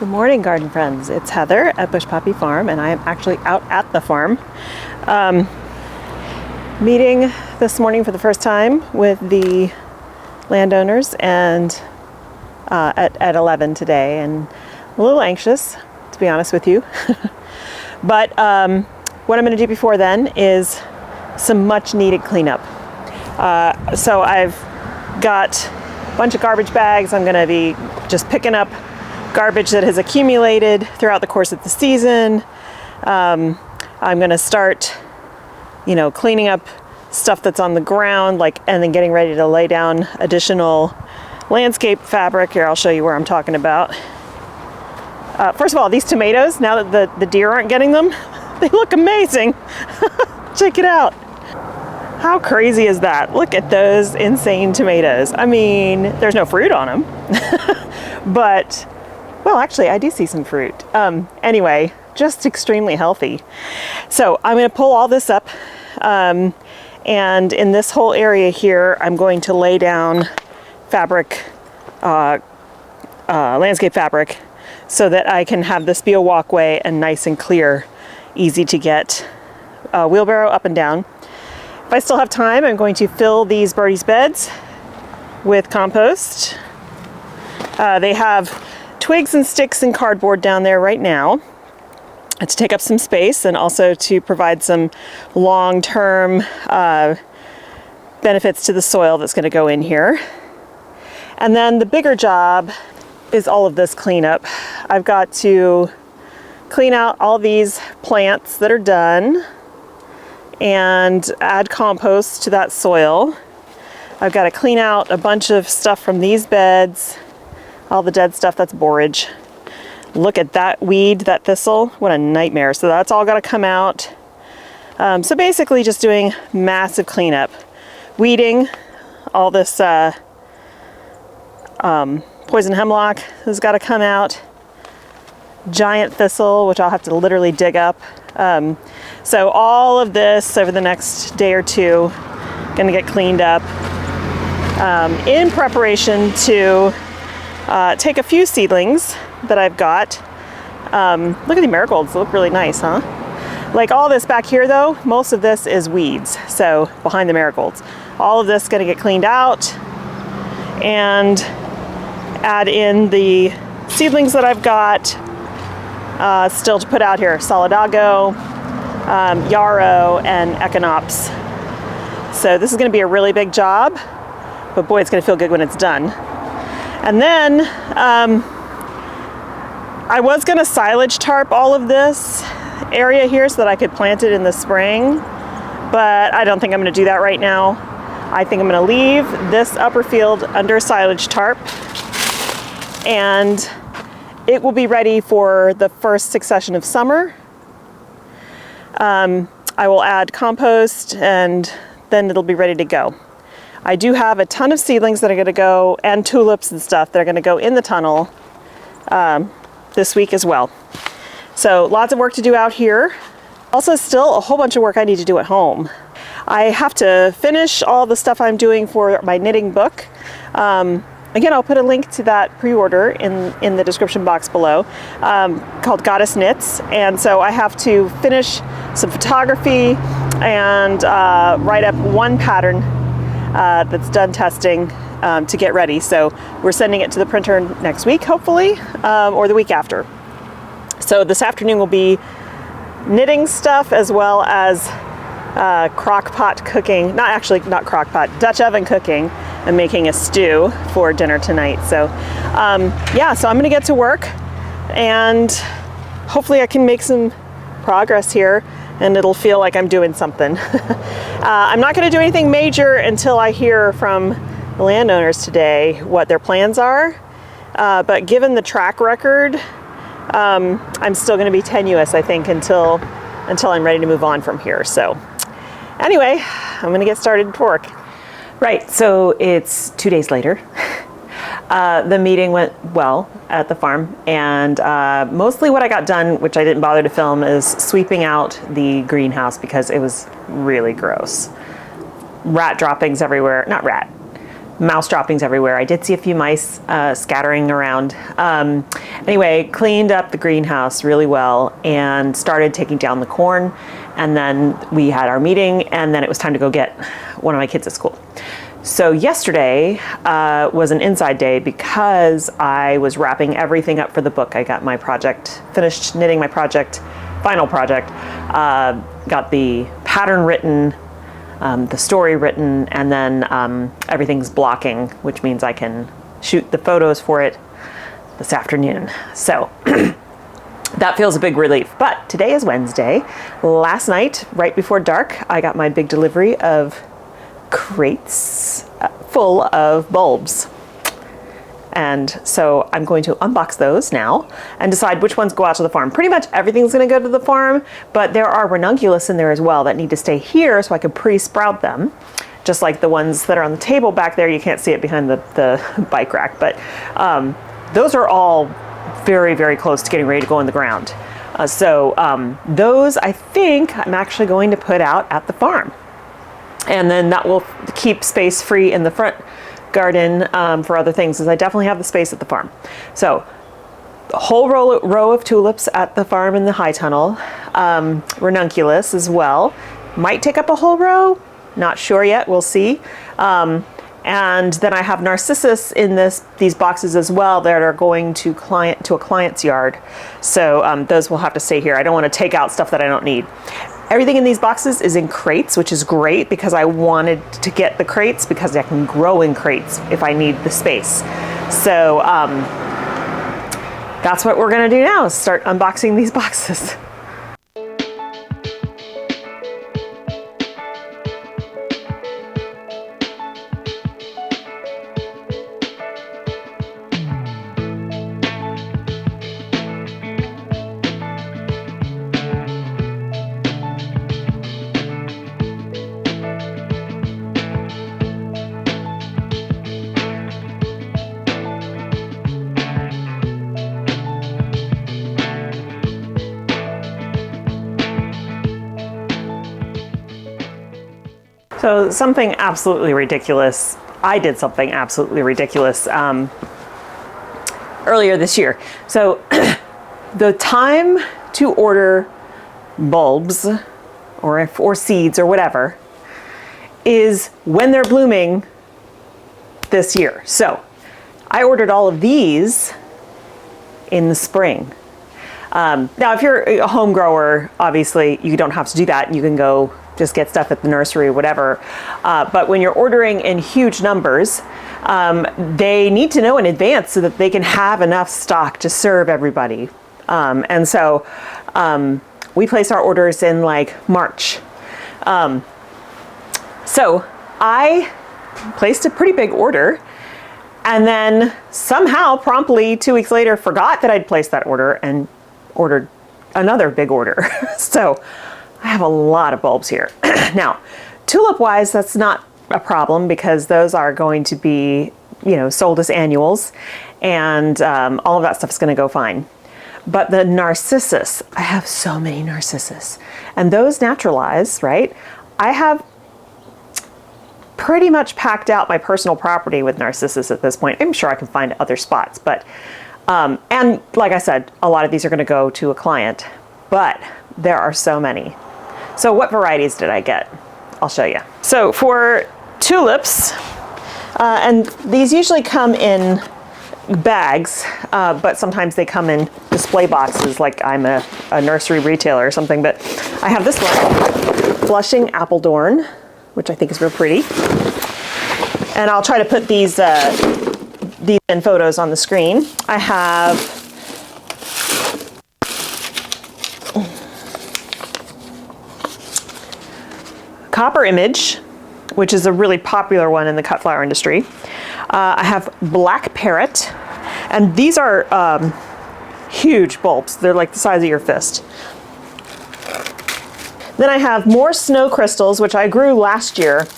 Good morning, garden friends. It's Heather at Bush Poppy Farm, and I am actually out at the farm. Meeting this morning for the first time with the landowners and at 11 today, and I'm a little anxious, to be honest with you. But what I'm going to do before then is some much needed cleanup. So I've got a bunch of garbage bags. I'm going to be just picking up garbage that has accumulated throughout the course of the season. I'm going to start, cleaning up stuff that's on the ground, and then getting ready to lay down additional landscape fabric. Here, I'll show you where I'm talking about. First of all, these tomatoes, now that the deer aren't getting them, they look amazing. Check it out. How crazy is that? Look at those insane tomatoes. I mean, there's no fruit on them, but, well, actually, I do see some fruit. Anyway, just extremely healthy. So I'm going to pull all this up, and in this whole area here, I'm going to lay down fabric, landscape fabric, so that I can have this be a walkway and nice and clear, easy to get wheelbarrow up and down. If I still have time, I'm going to fill these birdies' beds with compost. They have twigs and sticks and cardboard down there right now to take up some space and also to provide some long-term benefits to the soil that's going to go in here. And then the bigger job is all of this cleanup. I've got to clean out all these plants that are done and add compost to that soil. I've got to clean out a bunch of stuff from these beds, all the dead stuff, that's borage. Look at that weed, that thistle, what a nightmare. So that's all got to come out. So basically just doing massive cleanup. Weeding, all this poison hemlock has got to come out. Giant thistle, which I'll have to literally dig up. So all of this over the next day or two, gonna get cleaned up in preparation to take a few seedlings that I've got. Look at the marigolds, they look really nice, huh? Like all this back here though, most of this is weeds, so behind the marigolds. All of this is gonna get cleaned out and add in the seedlings that I've got still to put out here. Solidago, yarrow, and echinops. So this is going to be a really big job, but boy, it's going to feel good when it's done. And then I was going to silage tarp all of this area here so that I could plant it in the spring, but I don't think I'm going to do that right now. I think I'm going to leave this upper field under silage tarp, and it will be ready for the first succession of summer. I will add compost and then it'll be ready to go. I do have a ton of seedlings that are going to go, and tulips and stuff that are going to go in the tunnel this week as well. So lots of work to do out here. Also still a whole bunch of work I need to do at home. I have to finish all the stuff I'm doing for my knitting book. Again, I'll put a link to that pre-order in the description box below, called Goddess Knits. And so I have to finish some photography and write up one pattern that's done testing to get ready. So we're sending it to the printer next week, hopefully, or the week after. So this afternoon will be knitting stuff as well as crock pot cooking. Not crock pot, Dutch oven cooking. I'm making a stew for dinner tonight. So yeah, so I'm gonna get to work and hopefully I can make some progress here and it'll feel like I'm doing something. I'm not gonna do anything major until I hear from the landowners today what their plans are. But given the track record, I'm still gonna be tenuous, I think, until I'm ready to move on from here. So anyway, I'm gonna get started to work. Right, so it's 2 days later. The meeting went well at the farm, and mostly what I got done, which I didn't bother to film, is sweeping out the greenhouse because it was really gross. Rat droppings everywhere, not rat, mouse droppings everywhere. I did see a few mice scattering around. Anyway, cleaned up the greenhouse really well and started taking down the corn. And then we had our meeting, and then it was time to go get one of my kids at school. So yesterday was an inside day because I was wrapping everything up for the book. I got my project finished, knitting my project, final project, got the pattern written, the story written, and then everything's blocking, which means I can shoot the photos for it this afternoon. So that feels a big relief. But today is Wednesday. Last night, right before dark, I got my big delivery of crates full of bulbs. And so I'm going to unbox those now and decide which ones go out to the farm. Pretty much everything's going to go to the farm, but there are ranunculus in there as well that need to stay here so I can pre-sprout them. Just like the ones that are on the table back there. You can't see it behind the bike rack, but those are all very, very close to getting ready to go in the ground. Those I think I'm actually going to put out at the farm. And then that will keep space free in the front garden for other things, as I definitely have the space at the farm. So a whole row of tulips at the farm in the high tunnel, ranunculus as well. Might take up a whole row, not sure yet, we'll see. And then I have narcissus in these boxes as well that are going to a client's yard. So those will have to stay here. I don't want to take out stuff that I don't need. Everything in these boxes is in crates, which is great because I wanted to get the crates because I can grow in crates if I need the space. So that's what we're gonna do now, is start unboxing these boxes. So something absolutely ridiculous. I did something absolutely ridiculous earlier this year. So the time to order bulbs or seeds or whatever is when they're blooming this year. So I ordered all of these in the spring. Now, if you're a home grower, obviously you don't have to do that. You can go just get stuff at the nursery or whatever. But when you're ordering in huge numbers, they need to know in advance so that they can have enough stock to serve everybody. And so we place our orders in like March. So I placed a pretty big order and then somehow promptly 2 weeks later forgot that I'd placed that order and ordered another big order. So I have a lot of bulbs here. Now, tulip wise, that's not a problem because those are going to be, sold as annuals, and all of that stuff is going to go fine. But the narcissus, I have so many narcissus, and those naturalize, right? I have pretty much packed out my personal property with narcissus at this point. I'm sure I can find other spots, but, and like I said, a lot of these are going to go to a client, but there are so many. So what varieties did I get? I'll show you. So for tulips, and these usually come in bags, but sometimes they come in display boxes like I'm a nursery retailer or something, but I have this one, Blushing Appledorn, which I think is real pretty. And I'll try to put these in photos on the screen. I have Copper Image, which is a really popular one in the cut flower industry. I have Black Parrot, and these are huge bulbs. They're like the size of your fist. Then I have more Snow Crystals, which I grew last year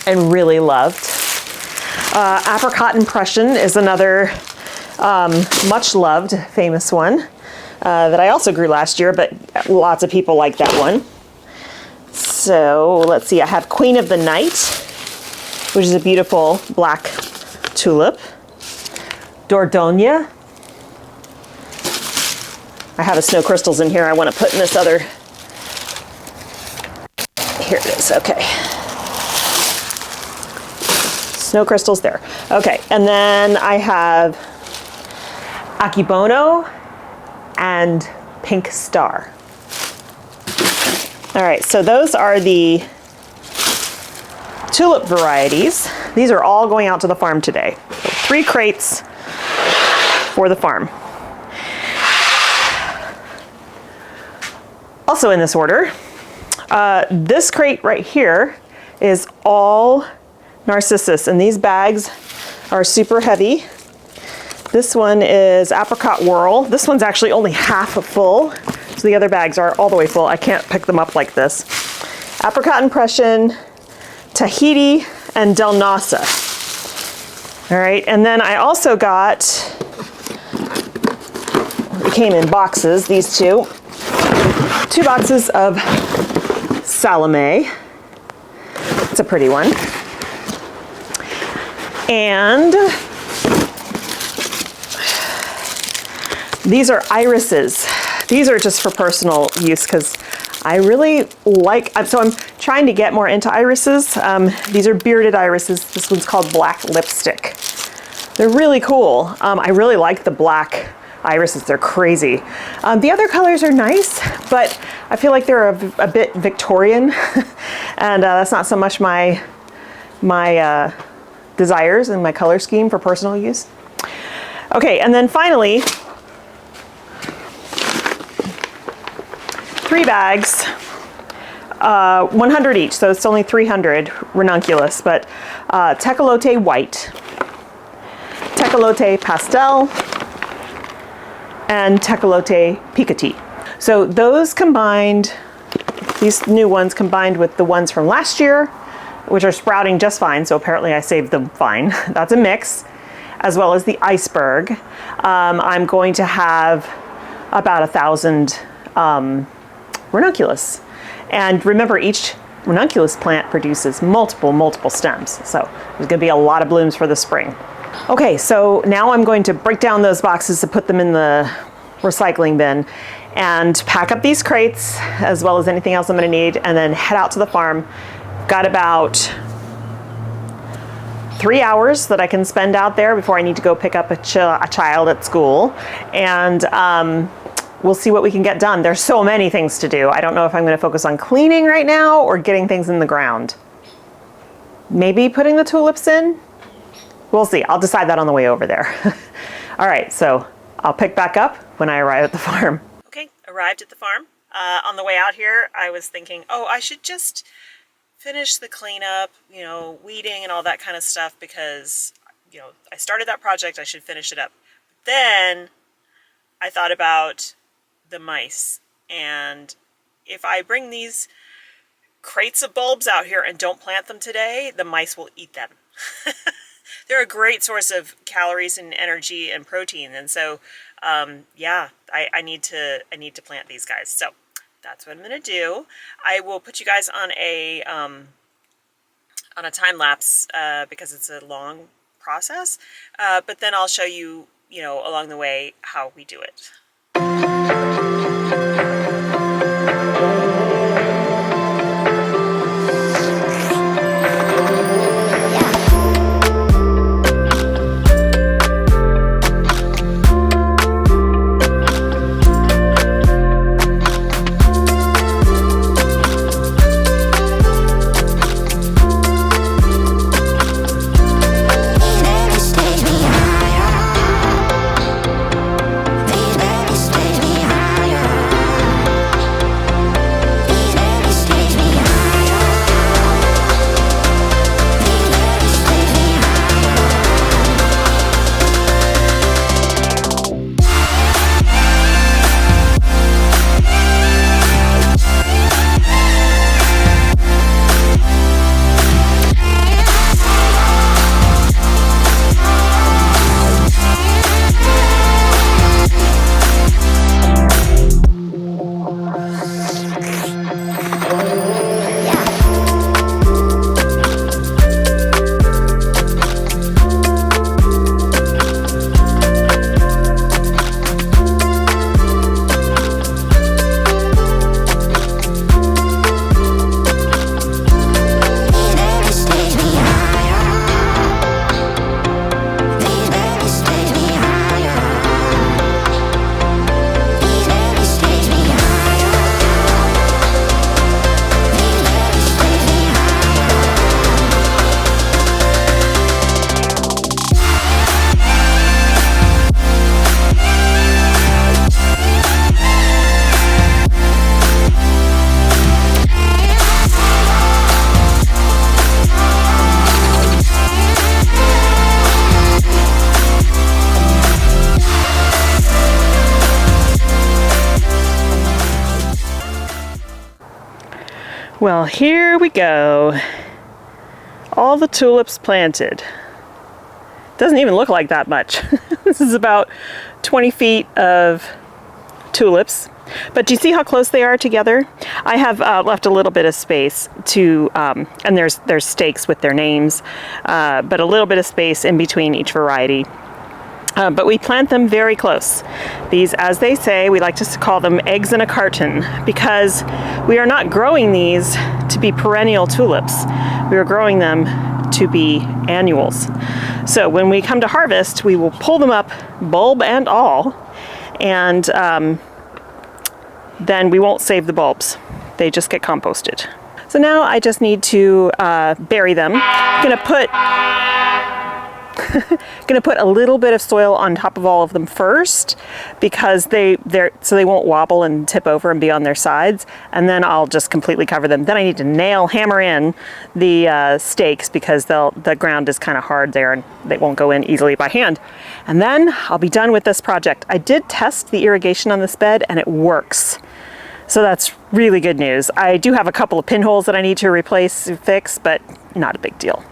and really loved. Apricot Impression is another much loved, famous one that I also grew last year, but lots of people like that one. So let's see, I have Queen of the Night, which is a beautiful black tulip. Dordogne. I have a snow crystals in here I want to put in this other. Here it is, okay. Snow crystals there. Okay, and then I have Akibono and Pink Star. All right, so those are the tulip varieties. These are all going out to the farm today. 3 crates for the farm. Also in this order, this crate right here is all Narcissus, and these bags are super heavy. This one is Apricot Whirl. This one's actually only half full, so the other bags are all the way full. I can't pick them up like this. Apricot Impression, Tahiti, and Del Nasa. All right, and then I also got, it came in boxes, these two boxes of Salome. It's a pretty one. And these are irises. These are just for personal use because I really like, so I'm trying to get more into irises. These are bearded irises. This one's called Black Lipstick. They're really cool. I really like the black irises, they're crazy. The other colors are nice, but I feel like they're a bit Victorian, and that's not so much my desires and my color scheme for personal use. Okay, and then finally, 3 bags, 100 each, so it's only 300 ranunculus, but Tecolote White, Tecolote Pastel, and Tecolote Picotee. So those combined, these new ones combined with the ones from last year, which are sprouting just fine, so apparently I saved them fine. That's a mix, as well as the iceberg. I'm going to have about 1,000 ranunculus. And remember, each ranunculus plant produces multiple stems, so there's gonna be a lot of blooms for the spring. Okay, so now I'm going to break down those boxes to put them in the recycling bin and pack up these crates as well as anything else I'm gonna need, and then head out to the farm. Got about 3 hours that I can spend out there before I need to go pick up a child at school, and we'll see what we can get done. There's so many things to do. I don't know if I'm gonna focus on cleaning right now or getting things in the ground. Maybe putting the tulips in? We'll see. I'll decide that on the way over there. All right, so I'll pick back up when I arrive at the farm. Okay, arrived at the farm. On the way out here, I was thinking, oh, I should just finish the cleanup, you know, weeding and all that kind of stuff because, you know, I started that project, I should finish it up. But then I thought about the mice, and if I bring these crates of bulbs out here and don't plant them today, the mice will eat them. They're a great source of calories and energy and protein, and so yeah, I need to plant these guys. So that's what I'm gonna do. I will put you guys on a time lapse because it's a long process, but then I'll show you, you know, along the way how we do it. Baby Well, here we go. All the tulips planted. Doesn't even look like that much. This is about 20 feet of tulips. But do you see how close they are together? I have left a little bit of space to, and there's stakes with their names, but a little bit of space in between each variety. But we plant them very close. These, as they say, we like to call them eggs in a carton, because we are not growing these to be perennial tulips. We are growing them to be annuals. So when we come to harvest, we will pull them up, bulb and all, and then we won't save the bulbs. They just get composted. So now I just need to bury them. I'm gonna put a little bit of soil on top of all of them first, because so they won't wobble and tip over and be on their sides, and then I'll just completely cover them. Then I need to hammer in the stakes, because the ground is kind of hard there and they won't go in easily by hand. And then I'll be done with this project. I did test the irrigation on this bed and it works. So that's really good news. I do have a couple of pinholes that I need to fix, but not a big deal.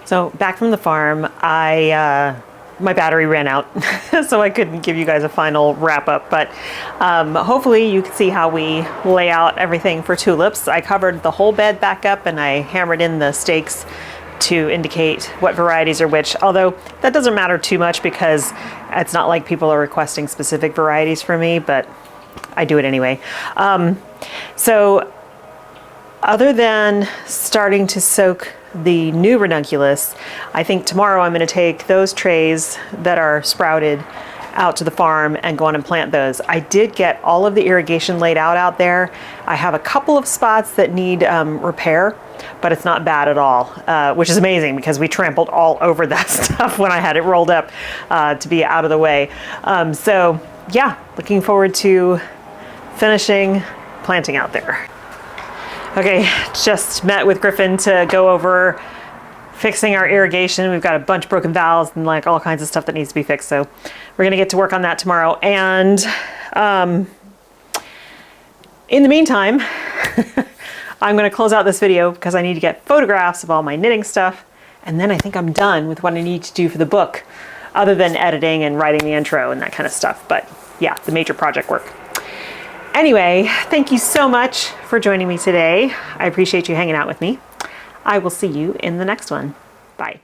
So back from the farm, my battery ran out, so I couldn't give you guys a final wrap up, but hopefully you can see how we lay out everything for tulips. I covered the whole bed back up and I hammered in the stakes to indicate what varieties are which, although that doesn't matter too much because it's not like people are requesting specific varieties from me, but I do it anyway. So other than starting to soak the new ranunculus, I think tomorrow I'm going to take those trays that are sprouted out to the farm and go on and plant those. I did get all of the irrigation laid out there. I have a couple of spots that need repair, but it's not bad at all, which is amazing because we trampled all over that stuff when I had it rolled up to be out of the way. So yeah, looking forward to finishing planting out there. Okay, just met with Griffin to go over fixing our irrigation. We've got a bunch of broken valves and like all kinds of stuff that needs to be fixed. So we're gonna get to work on that tomorrow. And in the meantime, I'm gonna close out this video because I need to get photographs of all my knitting stuff. And then I think I'm done with what I need to do for the book, other than editing and writing the intro and that kind of stuff. But yeah, the major project work. Anyway, thank you so much for joining me today. I appreciate you hanging out with me. I will see you in the next one. Bye.